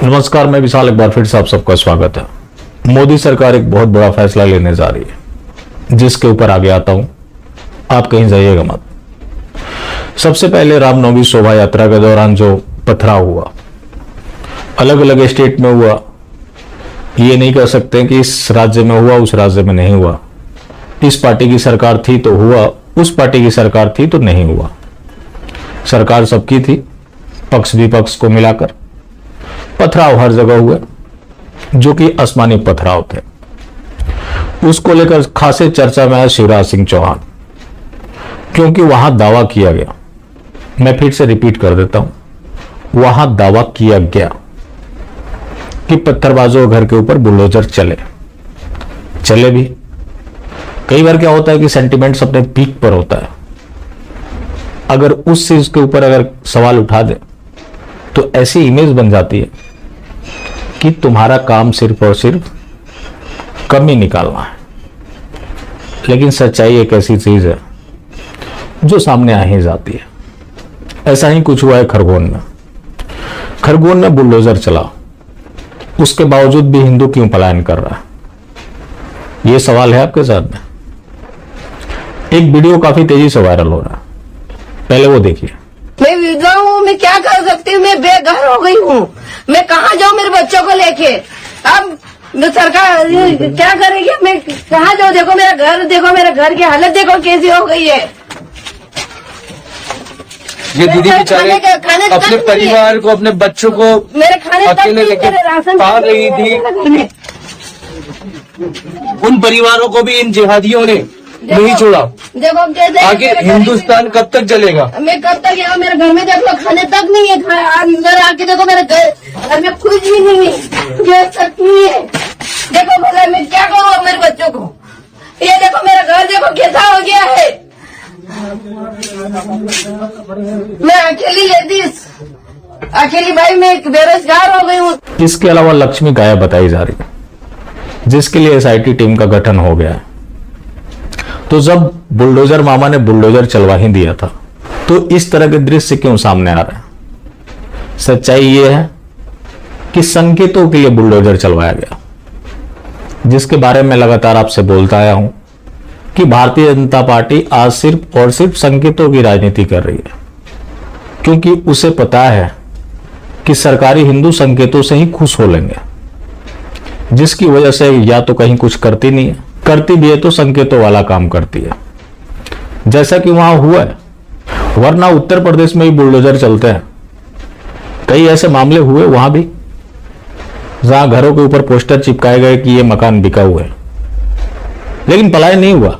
नमस्कार, मैं विशाल। एक बार फिर से आप सबका स्वागत है। मोदी सरकार एक बहुत बड़ा फैसला लेने जा रही है, जिसके ऊपर आगे आता हूं, आप कहीं जाइएगा मत। सबसे पहले रामनवमी शोभा यात्रा के दौरान जो पथराव हुआ, अलग अलग स्टेट में हुआ, ये नहीं कह सकते कि इस राज्य में हुआ उस राज्य में नहीं हुआ। इस पार्टी की सरकार थी तो हुआ, उस पार्टी की सरकार थी तो नहीं हुआ। सरकार सबकी थी, पक्ष विपक्ष को मिलाकर। पथराव हर जगह हुए, जो कि आसमानी पथराव थे। उसको लेकर खासे चर्चा में आया शिवराज सिंह चौहान, क्योंकि वहां दावा किया गया, मैं फिर से रिपीट कर देता हूं, वहां दावा किया गया कि पत्थरबाजों के घर के ऊपर बुलडोजर चले भी। कई बार क्या होता है कि सेंटिमेंट्स अपने पीक पर होता है, अगर उस चीज के ऊपर अगर सवाल उठा दे तो ऐसी इमेज बन जाती है कि तुम्हारा काम सिर्फ और सिर्फ कमी निकालना है। लेकिन सच्चाई एक ऐसी चीज है जो सामने आ ही जाती है। ऐसा ही कुछ हुआ है खरगोन में बुलडोजर चला, उसके बावजूद भी हिंदू क्यों पलायन कर रहा है, यह सवाल है आपके सामने। एक वीडियो काफी तेजी से वायरल हो रहा है, पहले वो देखिए। मैं विधवा हूँ, मैं क्या कर सकती हूँ, मैं बेघर हो गई हूँ, मैं कहाँ जाऊँ मेरे बच्चों को लेके। अब सरकार क्या करेगी, मैं कहाँ जाऊँ। देखो मेरा घर की हालत देखो कैसी हो गई है। ये दीदी बेचारे अपने परिवार को, अपने बच्चों को मेरे खाने अकेले लेके पाल रही थी। उन परिवारों को भी इन जिहादियों ने नहीं छोड़ा। देखो कैसे आगे हिंदुस्तान कब तक चलेगा। मैं कब तक यहाँ, मेरे घर में देख लो खाने तक नहीं है। अंदर आके देखो मेरे घर में कुछ भी नहीं है, गैस तक नहीं है। देखो बोला मैं क्या करूँ अब मेरे बच्चों को। ये देखो मेरा घर देखो कैसा हो गया है। मैं अकेली लेडीज, अकेली भाई, मैं बेरोजगार हो गई हूँ। इसके अलावा लक्ष्मी गाया बताई जा रही है, जिसके लिए एसआईटी टीम का गठन हो गया है। तो जब बुलडोजर मामा ने बुलडोजर चलवा ही दिया था, तो इस तरह के दृश्य क्यों सामने आ रहे हैं? सच्चाई यह है कि संकेतों के लिए बुलडोजर चलवाया गया, जिसके बारे में लगातार आपसे बोलता आया हूं कि भारतीय जनता पार्टी आज सिर्फ और सिर्फ संकेतों की राजनीति कर रही है, क्योंकि उसे पता है कि सरकारी हिंदू संकेतों से ही खुश हो लेंगे, जिसकी वजह से या तो कहीं कुछ करती नहीं है, करती भी है तो संकेतों वाला काम करती है, जैसा कि वहां हुआ है। वरना उत्तर प्रदेश में भी बुलडोजर चलते हैं, कई ऐसे मामले हुए वहां भी, जहां घरों के ऊपर पोस्टर चिपकाए गए कि ये मकान बिका हुआ है, लेकिन पलायन नहीं हुआ।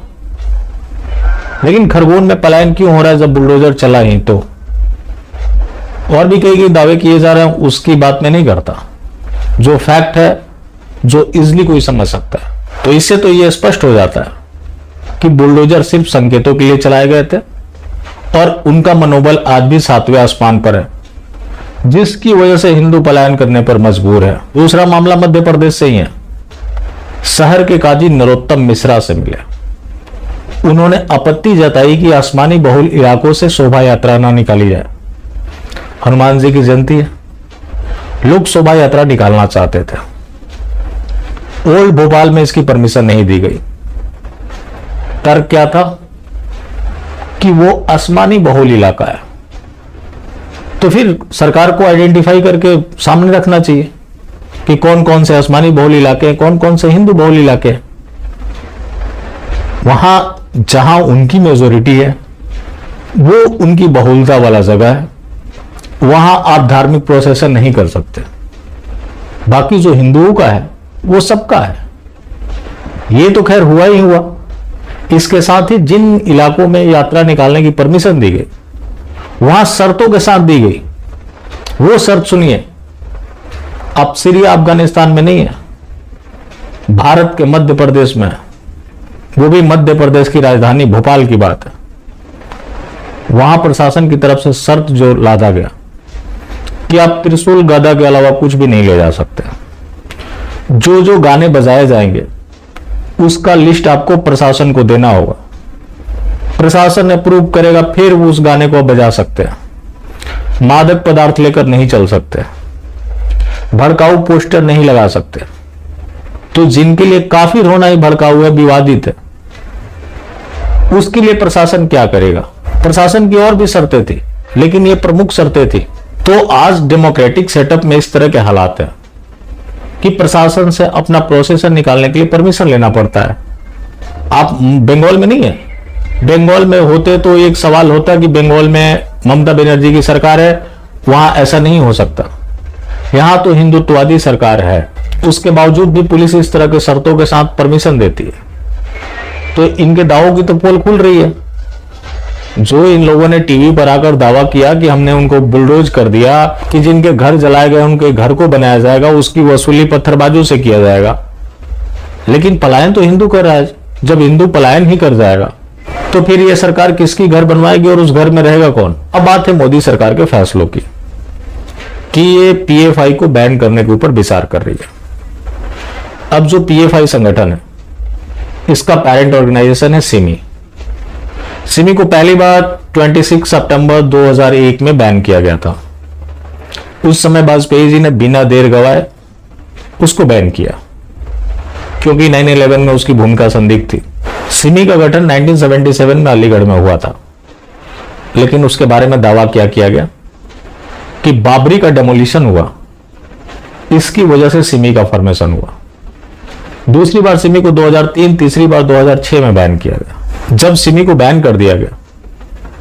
लेकिन खरगोन में पलायन क्यों हो रहा है जब बुलडोजर चला ही तो? और भी कई दावे किए जा रहे हैं, उसकी बात मैं नहीं करता। जो फैक्ट है, जो इजिली कोई समझ सकता है, तो इससे तो यह स्पष्ट हो जाता है कि बुलडोजर सिर्फ संकेतों के लिए चलाए गए थे और उनका मनोबल आज भी 7वें आसमान पर है, जिसकी वजह से हिंदू पलायन करने पर मजबूर है। दूसरा मामला मध्य प्रदेश से ही है। शहर के काजी नरोत्तम मिश्रा से मिले, उन्होंने आपत्ति जताई कि आसमानी बहुल इलाकों से शोभा यात्रा ना निकाली जाए। हनुमान जी की जयंती है, लोग शोभा यात्रा निकालना चाहते थे। ओल्ड भोपाल में इसकी परमिशन नहीं दी गई। तर्क क्या था कि वो आसमानी बहुल इलाका है, तो फिर सरकार को आइडेंटिफाई करके सामने रखना चाहिए कि कौन कौन से आसमानी बहुल इलाके हैं, कौन कौन से हिंदू बहुल इलाके हैं। वहां जहां उनकी मेजोरिटी है, वो उनकी बहुलता वाला जगह है, वहां आप धार्मिक प्रोसेसन नहीं कर सकते। बाकी जो हिंदुओं का है वो सबका है। ये तो खैर हुआ ही हुआ। इसके साथ ही जिन इलाकों में यात्रा निकालने की परमिशन दी गई, वहां शर्तों के साथ दी गई। वो शर्त सुनिए, अब सीरिया अफगानिस्तान में नहीं है, भारत के मध्य प्रदेश में है, वो भी मध्य प्रदेश की राजधानी भोपाल की बात है। वहां प्रशासन की तरफ से शर्त जो लादा गया कि आप त्रिशूल गदा के अलावा कुछ भी नहीं ले जा सकते। जो जो गाने बजाए जाएंगे उसका लिस्ट आपको प्रशासन को देना होगा। प्रशासन अप्रूव करेगा, फिर उस गाने को बजा सकते हैं। मादक पदार्थ लेकर नहीं चल सकते। भड़काऊ पोस्टर नहीं लगा सकते। तो जिनके लिए काफी रोना ही भड़काऊ है, विवादित है, उसके लिए प्रशासन क्या करेगा? प्रशासन की और भी शर्तें थी, लेकिन ये प्रमुख शर्तें थी। तो आज डेमोक्रेटिक सेटअप में इस तरह के हालात हैं कि प्रशासन से अपना प्रोसेसर निकालने के लिए परमिशन लेना पड़ता है। आप बंगाल में नहीं है, बंगाल में होते तो एक सवाल होता कि बंगाल में ममता बनर्जी की सरकार है, वहां ऐसा नहीं हो सकता। यहां तो हिंदुत्ववादी सरकार है, उसके बावजूद भी पुलिस इस तरह के शर्तों के साथ परमिशन देती है। तो इनके दावों की तो पोल खुल रही है। जो इन लोगों ने टीवी पर आकर दावा किया कि हमने उनको बुलडोज कर दिया, कि जिनके घर जलाए गए उनके घर को बनाया जाएगा, उसकी वसूली पत्थरबाजों से किया जाएगा। लेकिन पलायन तो हिंदू कर रहा है। जब हिंदू पलायन ही कर जाएगा तो फिर यह सरकार किसकी घर बनवाएगी और उस घर में रहेगा कौन? अब बात है मोदी सरकार के फैसलों की कि ये पीएफआई को बैन करने के ऊपर विचार कर रही है। अब जो पीएफआई संगठन है, इसका पेरेंट ऑर्गेनाइजेशन है सिमी। सिमी को पहली बार 26 सितंबर 2001 में बैन किया गया था। उस समय वाजपेयी जी ने बिना देर गवाए उसको बैन किया, क्योंकि 9/11 में उसकी भूमिका संदिग्ध थी। सिमी का गठन 1977 में अलीगढ़ में हुआ था, लेकिन उसके बारे में दावा क्या किया गया कि बाबरी का डेमोलिशन हुआ, इसकी वजह से सिमी का फॉर्मेशन हुआ। दूसरी बार सिमी को 2003, तीसरी बार 2006 में बैन किया गया। जब सिमी को बैन कर दिया गया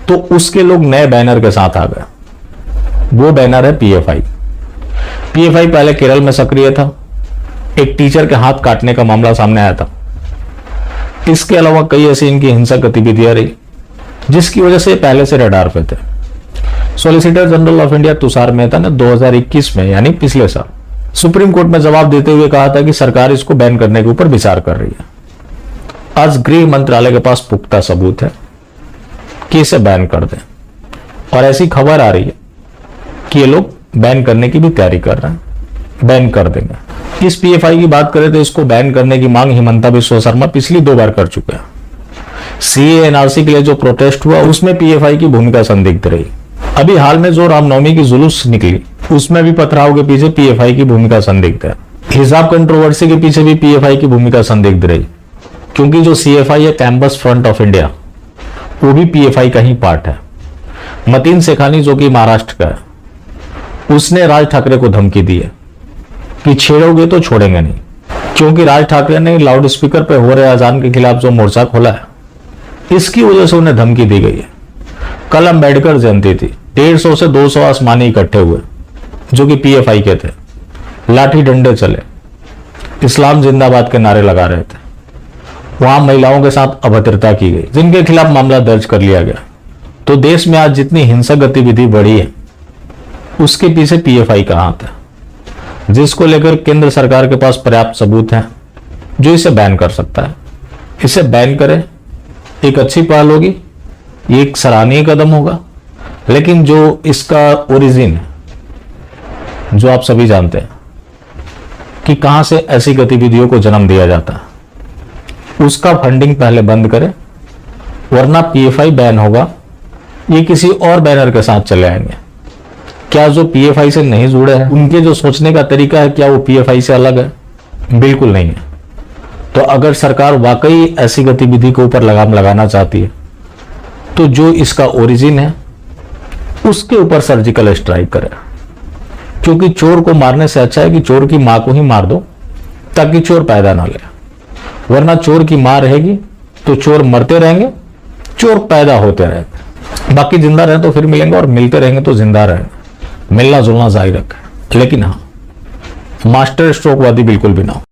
तो उसके लोग नए बैनर के साथ आ गए। वो बैनर है पीएफआई। पीएफआई पहले केरल में सक्रिय था। एक टीचर के हाथ काटने का मामला सामने आया था। इसके अलावा कई ऐसी इनकी हिंसक गतिविधियां रही, जिसकी वजह से पहले से रडार पे थे। Solicitor general of India Tushar Mehta ने 2021 में, यानी पिछले साल, सुप्रीम कोर्ट में जवाब देते हुए कहा था कि सरकार इसको बैन करने के ऊपर विचार कर रही है। आज गृह मंत्रालय के पास पुख्ता सबूत है कि इसे बैन कर दें, और ऐसी खबर आ रही है कि ये लोग बैन करने की भी तैयारी कर रहे हैं, बैन कर देंगे। इस पीएफआई की बात करें तो इसको बैन करने की मांग हिमंता बिस्वा शर्मा पिछली 2 बार कर चुके हैं। सीए एनआरसी के लिए जो प्रोटेस्ट हुआ उसमें पीएफआई की भूमिका संदिग्ध रही। अभी हाल में जो रामनवमी की जुलूस निकली उसमें भी पथराव के पीछे पीएफआई की भूमिका संदिग्ध है। हिजाब कंट्रोवर्सी के पीछे भी पीएफआई की भूमिका संदिग्ध रही, क्योंकि जो सीएफआई है, कैंपस फ्रंट ऑफ इंडिया, वो भी पीएफआई का ही पार्ट है। मतीन सेखानी जो कि महाराष्ट्र का है, उसने राज ठाकरे को धमकी दी है कि छेड़ोगे तो छोड़ेंगे नहीं, क्योंकि राज ठाकरे ने लाउड स्पीकर पर हो रहे अजान के खिलाफ जो मोर्चा खोला है, इसकी वजह से उन्हें धमकी दी गई है। कल अंबेडकर जयंती थी, 150 से 200 आसमानी इकट्ठे हुए जो कि पीएफआई के थे। लाठी डंडे चले, इस्लाम जिंदाबाद के नारे लगा रहे थे। वहां महिलाओं के साथ अभद्रता की गई, जिनके खिलाफ मामला दर्ज कर लिया गया। तो देश में आज जितनी हिंसक गतिविधि बढ़ी है, उसके पीछे पीएफआई का हाथ है, जिसको लेकर केंद्र सरकार के पास पर्याप्त सबूत है जो इसे बैन कर सकता है। इसे बैन करे, एक अच्छी पहल होगी, ये एक सराहनीय कदम होगा। लेकिन जो इसका ओरिजिन है, जो आप सभी जानते हैं कि कहां से ऐसी गतिविधियों को जन्म दिया जाता है, उसका फंडिंग पहले बंद करें, वरना पीएफआई बैन होगा, ये किसी और बैनर के साथ चले आएंगे। क्या जो पीएफआई से नहीं जुड़े हैं, उनके जो सोचने का तरीका है, क्या वो पीएफआई से अलग है? बिल्कुल नहीं है। तो अगर सरकार वाकई ऐसी गतिविधि के ऊपर लगाम लगाना चाहती है, तो जो इसका ओरिजिन है उसके ऊपर सर्जिकल स्ट्राइक करे, क्योंकि चोर को मारने से अच्छा है कि चोर की मां को ही मार दो, ताकि चोर पैदा ना ले। वरना चोर की मां रहेगी तो चोर मरते रहेंगे, चोर पैदा होते रहेंगे। बाकी जिंदा रहे तो फिर मिलेंगे, और मिलते रहेंगे तो जिंदा रहेंगे। मिलना जुलना जारी रखें, लेकिन हाँ, मास्टर स्ट्रोकवादी बिल्कुल भी ना हो।